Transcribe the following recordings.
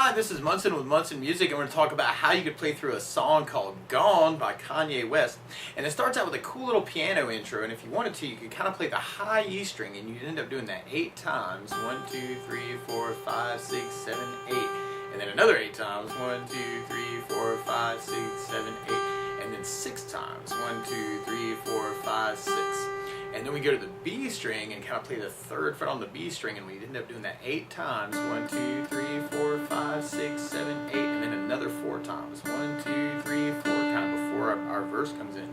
Hi, this is Munson with Munson Music, and we're going to talk about how you could play through a song called Gone by Kanye West. And it starts out with a cool little piano intro, and if you wanted to, you could kind of play the high E string, and you'd end up doing that 8 times. 1, 2, 3, 4, 5, 6, 7, 8. And then another 8 times. 1, 2, 3, 4, 5, 6, 7, 8. And then 6 times. 1, 2, 3, 4, 5, 6. And then we go to the B string and kind of play the 3rd fret on the B string, and we end up doing that 8 times. 1, 2, 3, 4, 5, 6, 7, 8, and then another 4 times. 1, 2, 3, 4, kind of before our verse comes in.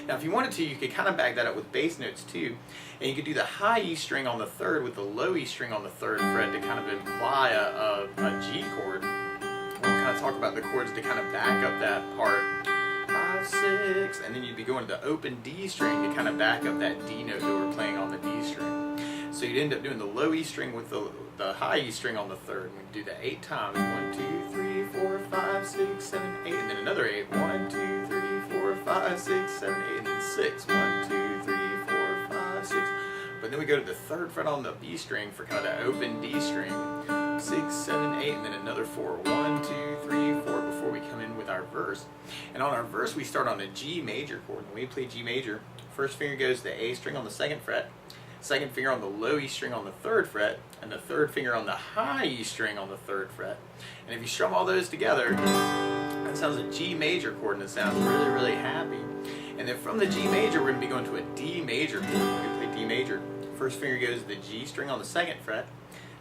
Now if you wanted to, you could kind of back that up with bass notes too, and you could do the high E string on the 3rd with the low E string on the 3rd fret to kind of imply a G chord. We'll kind of talk about the chords to kind of back up that part. 5, 6, and then you'd be going to the open D string to kind of back up that D note that we're playing on the D string. So you'd end up doing the low E string with the high E string on the 3rd, and we'd do that 8 times. 1, 2, 3, 4, 5, 6, 7, 8, and then another 8. 1, 2, 3, 4, 5, 6, 7, 8, and then 6. 1, 2, 3, 4, 5, 6. But then we go to the 3rd fret on the B string for kind of that open D string. 6, 7, 8, and then another 4. 1, 2, 3, 4 before we come in with our verse. And on our verse, we start on a G major chord. When we play G major, first finger goes to the A string on the 2nd fret, 2nd finger on the low E string on the 3rd fret, and the 3rd finger on the high E string on the 3rd fret. And if you strum all those together, that sounds a G major chord, and it sounds really, really happy. And then from the G major, we're going to be going to a D major chord. When we play D major, first finger goes to the G string on the 2nd fret,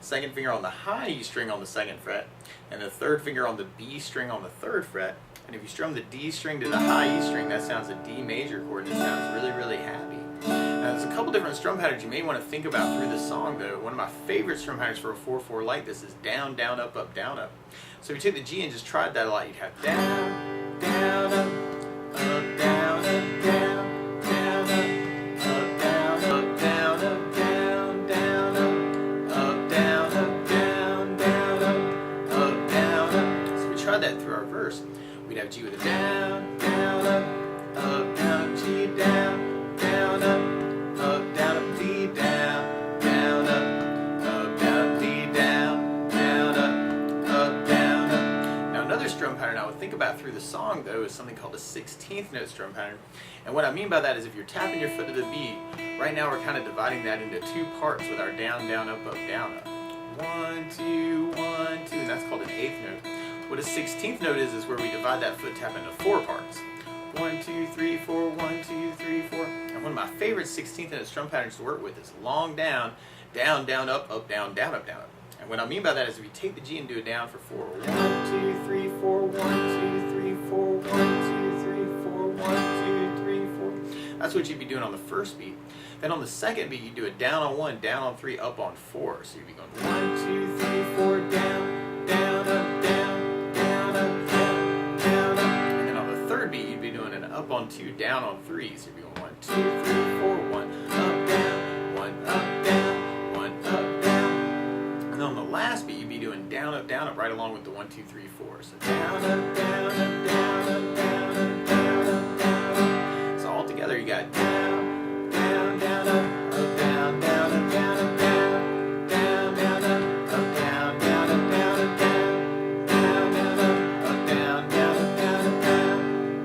2nd finger on the high E string on the 2nd fret, and the 3rd finger on the B string on the 3rd fret. And if you strum the D string to the high E string, that sounds a D major chord, and it sounds really, really happy. Now there's a couple different strum patterns you may want to think about through this song though. One of my favorite strum patterns for a 4/4 like this is down, down, up, up, down, up. So if you take the G and just tried that a lot, you'd have down, down, up, down, up, down, down, up, down, up, down, up, down, down, up, down, up, down, down, up, down, up. So we tried that through our verse. We'd have G with a down, down, up, down, G, down, down, up, down, up, D, down, down, up, down, D, down, down, up, down, up. Now another strum pattern I would think about through the song though is something called a 16th note strum pattern. And what I mean by that is if you're tapping your foot to the beat, right now we're kind of dividing that into 2 parts with our down, down, up, down, up. 1, 2, 1, 2, and that's called an 8th note. What a 16th note is where we divide that foot tap into 4 parts. 1, 2, 3, 4, 1, 2, 3, 4. And one of my favorite 16th note strum patterns to work with is long down, down, down, up, down, down, up, down, up. And what I mean by that is if you take the G and do it down for 4. 1, 2, 3, 4, 1, 2, 3, 4, 1, 2, 3, 4, 1, 2, 3, 4. That's what you'd be doing on the first beat. Then on the second beat, you do it down on 1, down on 3, up on 4. So you'd be going 1, 2, 3, 4, down, down, up, down, down, up, down, down, up. And then on the third beat, you'd be doing an up on 2, down on 3. So you'd be going 1, 2, 3, 4, 1, up, down, 1, up, down, 1, up, down. And then on the last beat, you'd be doing down, up, right along with the 1, 2, 3, 4. So down, up, down, up, down, up, down, up, down, up, down, up. So all together, you got down, down, down, up, down, down, up, down, up, down, down, down, up, down, down, up, down, up, down, down, down, up, down, down, up, down, up, down,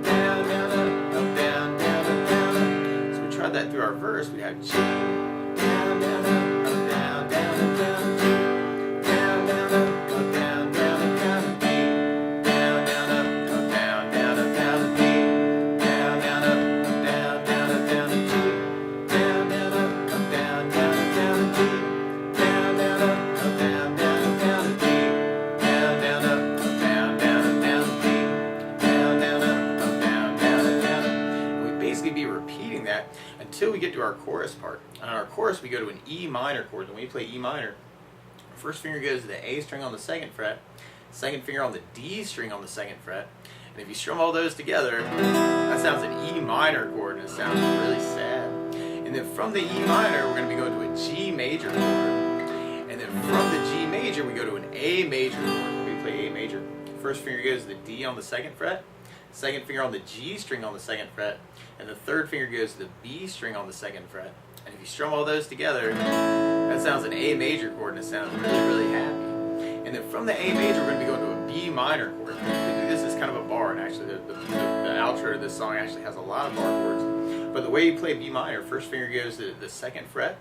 down, down, up, down, down, up, down, up. So we tried that through our verse. We have G, down, down, up, down, down, up, down, G, down, down, up, down, down, up, down, B, down, down, up, down, down, up, down, B, down, down, up, down, down, up, down, G, down, down, up, down, down, up, down, G, down, down, up, down, down, up, down, B, down, down, up, down, down, up, down, B, down, down, up, down, down, up, down. And we basically be repeating that until we get to our chorus part. On our chorus, we go to an E minor chord. When we play E minor, first finger goes to the A string on the 2nd fret, 2nd finger on the D string on the 2nd fret, and if you strum all those together, that sounds an E minor chord, and it sounds really sad. And then from the E minor, we're going to be going to a G major chord, and then from the G major, we go to an A major chord. When we play A major, first finger goes to the D on the 2nd fret, 2nd finger on the G string on the 2nd fret, and the 3rd finger goes to the B string on the 2nd fret. And if you strum all those together, that sounds an A major chord, and it sounds really, really happy. And then from the A major, we're going to be going to a B minor chord. This is kind of a bar, and actually the outro to this song actually has a lot of bar chords. But the way you play B minor, first finger goes to the 2nd fret,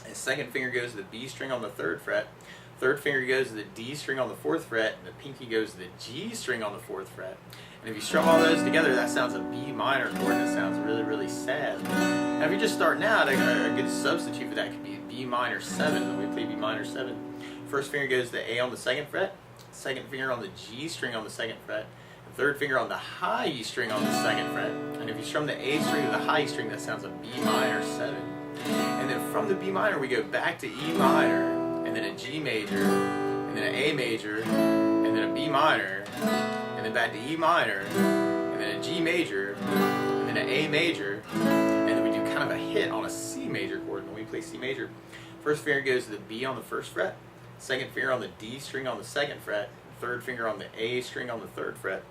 and second finger goes to the B string on the 3rd fret, third finger goes to the D string on the 4th fret, and the pinky goes to the G string on the 4th fret. And if you strum all those together, that sounds a B minor chord, and it sounds really, really sad. Now if you're just starting out, a good substitute for that could be B minor 7. When we play B minor 7, first finger goes to the A on the 2nd fret, second finger on the G string on the 2nd fret, and third finger on the high E string on the 2nd fret. And if you strum the A string to the high E string, that sounds a B minor 7. And then from the B minor, we go back to E minor, and then a G major, and then an A major, and then a B minor, and then back to E minor, and then a G major, and then an A major, and then we do kind of a hit on a C major chord. When we play C major, first finger goes to the B on the 1st fret, second finger on the D string on the 2nd fret, third finger on the A string on the 3rd fret.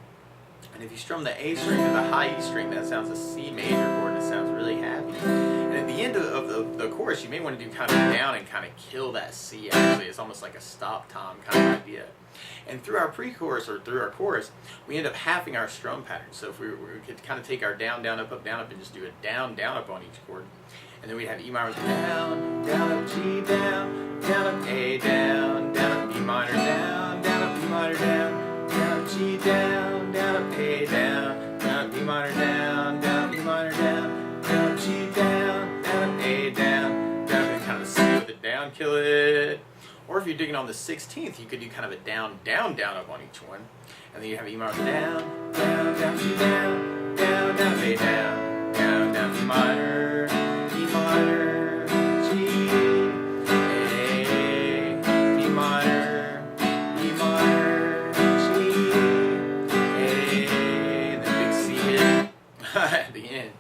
And if you strum the A string to the high E string, that sounds a C major chord, and it sounds really happy. And at the end of the chorus, you may want to do kind of down and kind of kill that C, actually. It's almost like a stop time kind of idea. And through our pre-chorus, or through our chorus, we end up halving our strum pattern. So if we could kind of take our down, down, up, and just do a down, down, up on each chord. And then we'd have E minor down, down, up, G, down, down, up, A, down, down, up, B minor, down, down, up, B minor, down, down, up, G, down, down, up, A, down, down, up, B minor, down, down, up, B minor, down, down, up, G, down, down, up, A, down, down, and kind of C with the down, kill it. Or if you're digging on the 16th, you could do kind of a down, down, down, up on each one. And then you have E minor down, down, down, G, down, down, down, A, down, down, down, B minor, E minor, G, A, B minor, E minor, G, A, and then big C hit at the end.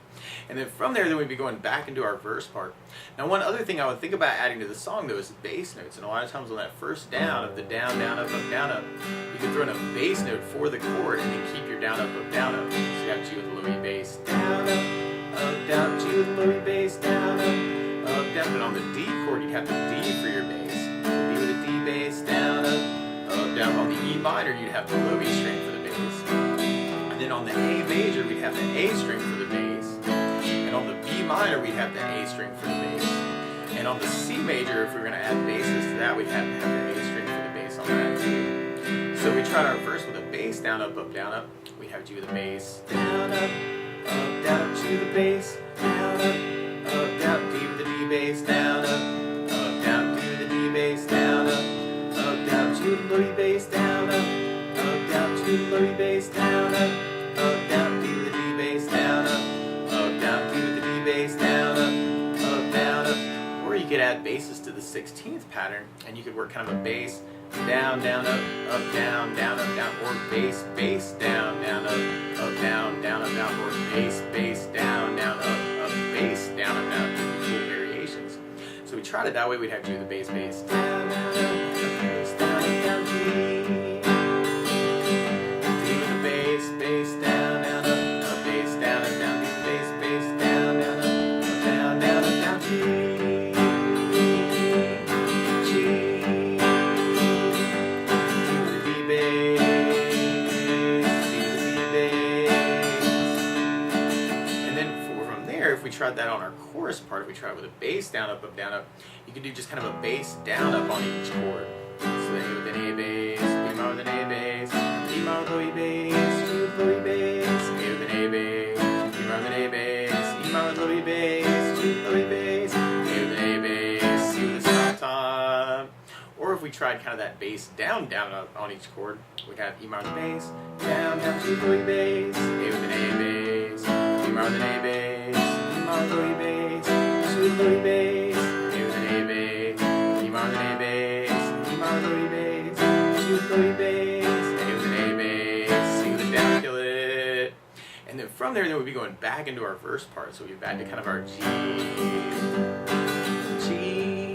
And then from there, we'd be going back into our verse part. Now, one other thing I would think about adding to the song, though, is the bass notes. And a lot of times on that first down of the down, down, up, you can throw in a bass note for the chord and then keep your down, up, down, up. So you have G with a low E bass, down, down, G with a low E bass, down, down. But on the D chord, you'd have the D for your bass. So D with a D bass, down, down. On the E minor, you'd have the low E string for the bass. And then on the A major, we'd have the A string for the bass. And on the B minor, we'd have the A string for the bass. And on the C major, if we were going to add basses to that, we'd have to have the A string for the bass on that too. So we tried our first with a bass, down, up, down, up. We have G with a bass, down, down, up, G with a bass, down, down, D with a D bass, down, down, D with a D bass, down, down, G with a low E bass, down, down, G with a low E bass, down, down, D with a D bass, down, down, D with the D bass, down, down, or you could add basses to the 16th pattern, and you could work kind of a bass, down, down, up, down, down, up, down, or bass, bass, down, down, up, down, down, up, down, or bass, bass, down, down, up, bass, down, up, down, cool variations. So we tried it that way, we'd have to do the bass, bass, down, down, bass, down, down, G, D with the bass, bass, down, down, up, bass, down, up, down, D with the bass, bass, down, down, up, down, down, up, down, G, G, D with the D bass, D with the D bass. And then from there, if we tried that on our chorus part, if we tried with a bass, down, up, you could do just kind of a bass, down, up on each chord. So then A with an A bass, B minor with an A bass, E minor with low E bass, G with low E bass, A with an A bass, B minor with an A bass, E minor with low E bass, G with low E bass, A with an A bass, C with a stop time. Or if we tried kind of that bass, down, down, up on each chord, we'd have E minor with a bass, down, down, G with low E bass, A with an A bass, B minor with an A bass, E minor with low E bass, G with low E bass, A with an A bass, E minor with an A bass, E minor with low E bass, G with low E bass, A with an A bass, C with a down, kill it. And then from there, we'd be going back into our verse part. So we'd be back to kind of our G, G,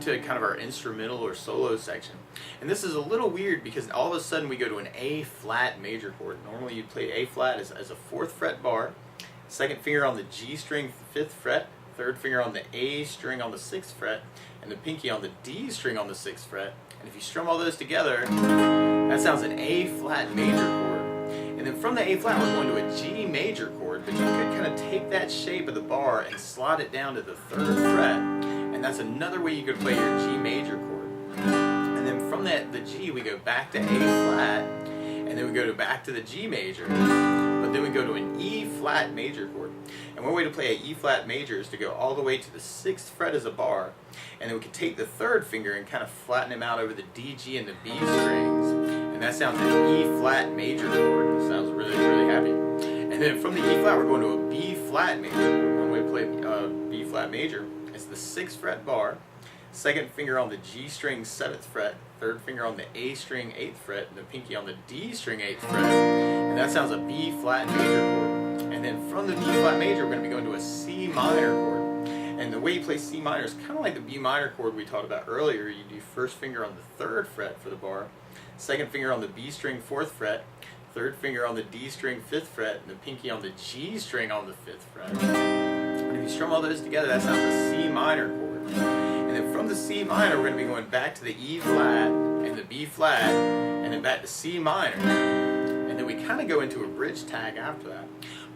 into kind of our instrumental or solo section. And this is a little weird because all of a sudden we go to an A flat major chord. Normally you'd play A flat as a 4th fret bar, 2nd finger on the G string 5th fret, 3rd finger on the A string on the 6th fret, and the pinky on the D string on the 6th fret. And if you strum all those together, that sounds an A flat major chord. And then from the A flat, we're going to a G major chord, but you could kind of take that shape of the bar and slide it down to the 3rd fret, and that's another way you could play your G major chord. And then from the G, we go back to A flat, and then we go back to the G major, but then we go to an E flat major chord. And one way to play an E flat major is to go all the way to the 6th fret as a bar, and then we can take the 3rd finger and kind of flatten him out over the D, G, and the B strings. And that sounds an E flat major chord. It sounds really, really happy. And then from the E flat, we're going to a B flat major chord. One way to play B flat major is the 6th fret bar, 2nd finger on the G string 7th fret, 3rd finger on the A string 8th fret, and the pinky on the D string 8th fret. And that sounds a B flat major chord. And then from the B flat major, we're going to be going to a C minor chord. And the way you play C minor is kind of like the B minor chord we talked about earlier. You do 1st finger on the 3rd fret for the bar, 2nd finger on the B string 4th fret, 3rd finger on the D string 5th fret, and the pinky on the G string on the 5th fret. And if you strum all those together, that sounds a C minor chord. And then from the C minor, we're going to be going back to the E flat and the B flat, and then back to C minor. And then we kind of go into a bridge tag after that.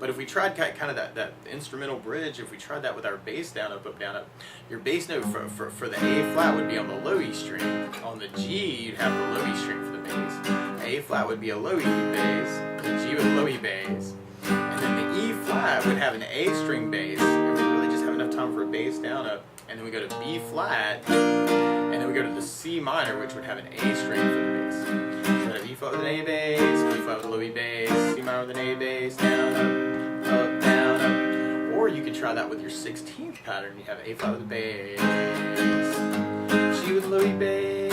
But if we tried kind of that instrumental bridge, if we tried that with our bass down, up, down, up, your bass note for the A flat would be on the low E string. On the G, you'd have the low E string for the bass. A flat would be a low E bass, the G with low E bass, and then the E flat would have an A string bass, and we really just have enough time for a bass down, up, and then we go to B flat, and then we go to the C minor, which would have an A string for the bass. So we have E flat with an A bass, B flat with a low E bass, C minor with an A bass, down, up, down, up. Or you could try that with your 16th pattern. You have A flat with a bass, G with a low E bass,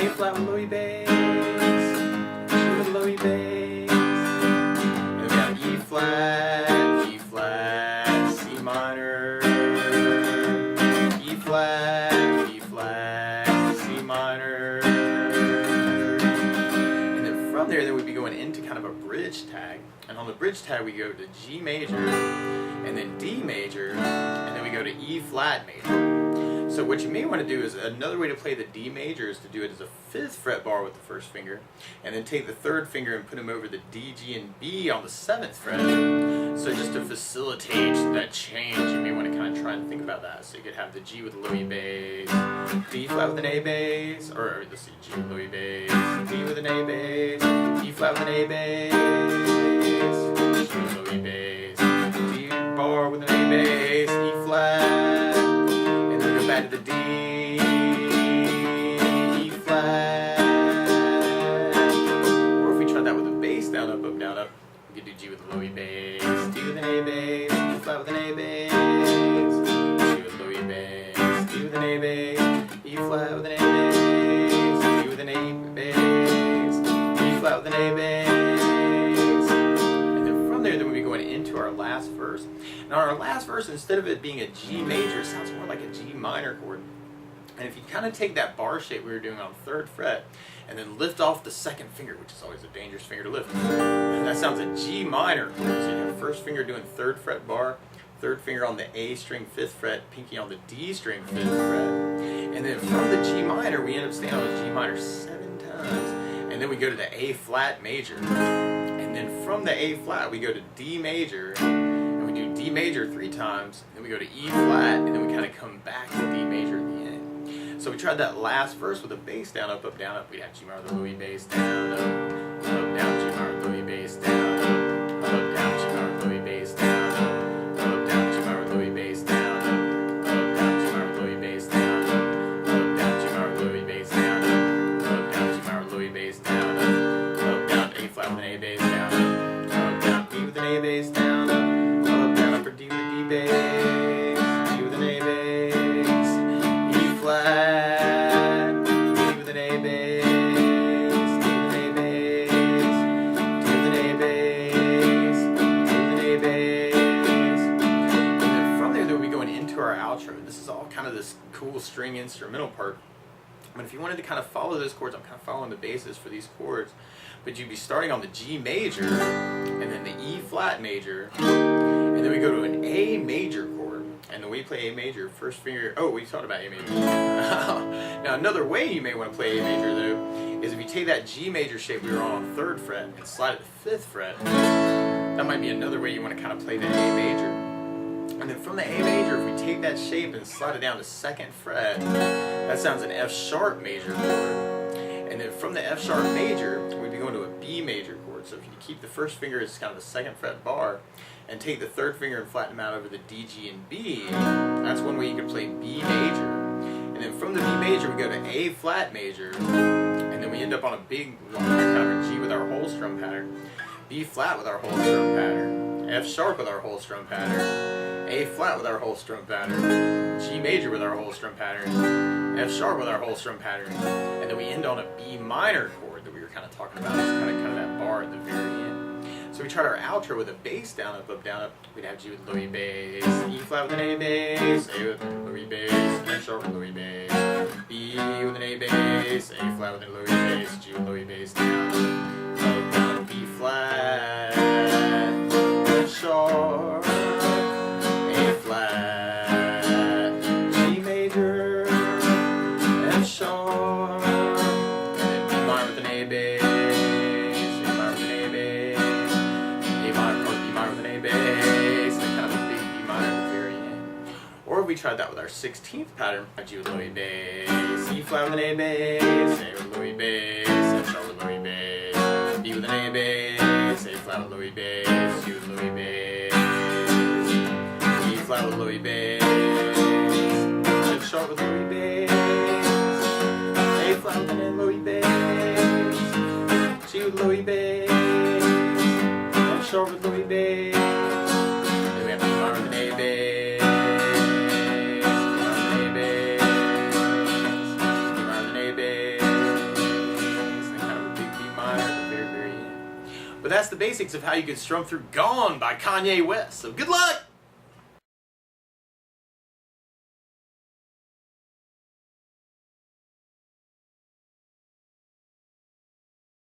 A flat with low E bass, G with low E bass, and then we have E flat, C minor, E flat, C minor, and then from there, we'd be going into kind of a bridge tag. And on the bridge tag, we go to G major, and then D major, and then we go to E flat major. So what you may want to do is another way to play the D major is to do it as a 5th fret bar with the 1st finger, and then take the 3rd finger and put them over the D, G, and B on the 7th fret. So just to facilitate that change, you may want to kind of try and think about that. So you could have the G with a low E bass, D flat with an A bass, or let's see, G with low E bass, D with an A bass, E flat with an A bass, G with low E bass, D bar with an A bass, E flat, and then go back to the D, E flat. Or if we tried that with a bass down, up, down, up, we could do G with a low E bass, D with an A bass, E flat with an A bass, G with low E bass, D with an A bass, E flat with an A bass, D with an A bass, E flat with an A bass. And then from there, we'll be going into our last verse. Now our last verse, instead of it being a G major, it sounds more like a G minor chord. And if you kind of take that bar shape we were doing on 3rd fret, and then lift off the 2nd finger, which is always a dangerous finger to lift, that sounds a G minor chord. So you have 1st finger doing 3rd fret bar, 3rd finger on the A string 5th fret, pinky on the D string 5th fret. And then from the G minor, we end up staying on the G minor 7 times. And then we go to the A flat major. And then from the A flat, we go to D major. And we do D major 3 times. Then we go to E flat, and then we kind of come back to D major at the end. So we tried that last verse with a bass down, up, down, up. We'd have G minor with a low E bass, down, up, down, G minor with a low E bass, down, up, down, G minor with a low E bass, down, up, down, G minor with a low E bass, down, up, down, G minor with a low E bass, down, up, down, G minor with a low E bass, down, up, down, G minor with a low E bass, down, up, down, A flat with an A bass, down, up, down, B with an A bass, down, up, down, upper D with a D bass, D with an A bass, E flat, D with an A bass, D with an A bass, D with an A bass, D with an A bass. And then from there, we'll be going into our outro. This is all kind of this cool string instrumental part. But if you wanted to kind of follow those chords, I'm kind of following the basis for these chords, but you'd be starting on the G major, and then the E flat major, and then we go to an A major chord. And the way you play A major, first finger, oh, we talked about A major. Now another way you may want to play A major though, is if you take that G major shape we were on 3rd fret and slide it to 5th fret, that might be another way you want to kind of play the A major. And then from the A major, if we take that shape and slide it down to 2nd fret, that sounds an F sharp major chord. And then from the F sharp major, we'd be going to a B major chord. So if you keep the first finger as kind of a 2nd fret bar, and take the 3rd finger and flatten them out over the D, G, and B, that's one way you could play B major. And then from the B major, we go to A flat major, and then we end up on a big one, kind of a G with our whole strum pattern, B flat with our whole strum pattern, F sharp with our whole strum pattern, A flat with our whole strum pattern, G major with our whole strum pattern, F sharp with our whole strum pattern, and then we end on a B minor chord that we were kind of talking about. It's kind of that bar at the very end. So we tried our outro with a bass down, up, down, up. We'd have G with low E bass, E flat with an A bass, A with low E bass, F sharp with low E bass, B with an A bass, A flat with a low E bass, G with low E bass, down, up, down, B flat, F sharp, A flat, G major, F sharp, and then B minor with an A bass, A minor with an A bass, A minor or B minor with an A bass, and kind of a big B minor at the very end. Or we tried that with our 16th pattern. G with low E bass, E flat with an A bass, A with low E bass, F sharp with low E bass, B with an A bass, A flat with low E bass, G with low E bass, E flat with low E bass, F sharp with low E bass, A flat with an low E bass, G with low E bass, F sharp with low E bass. Then we have B minor with an A bass, B minor with an A bass, B minor with an A bass, and kind of a big B minor at the very, very end. But that's the basics of how you can strum through Gone by Kanye West. So good luck!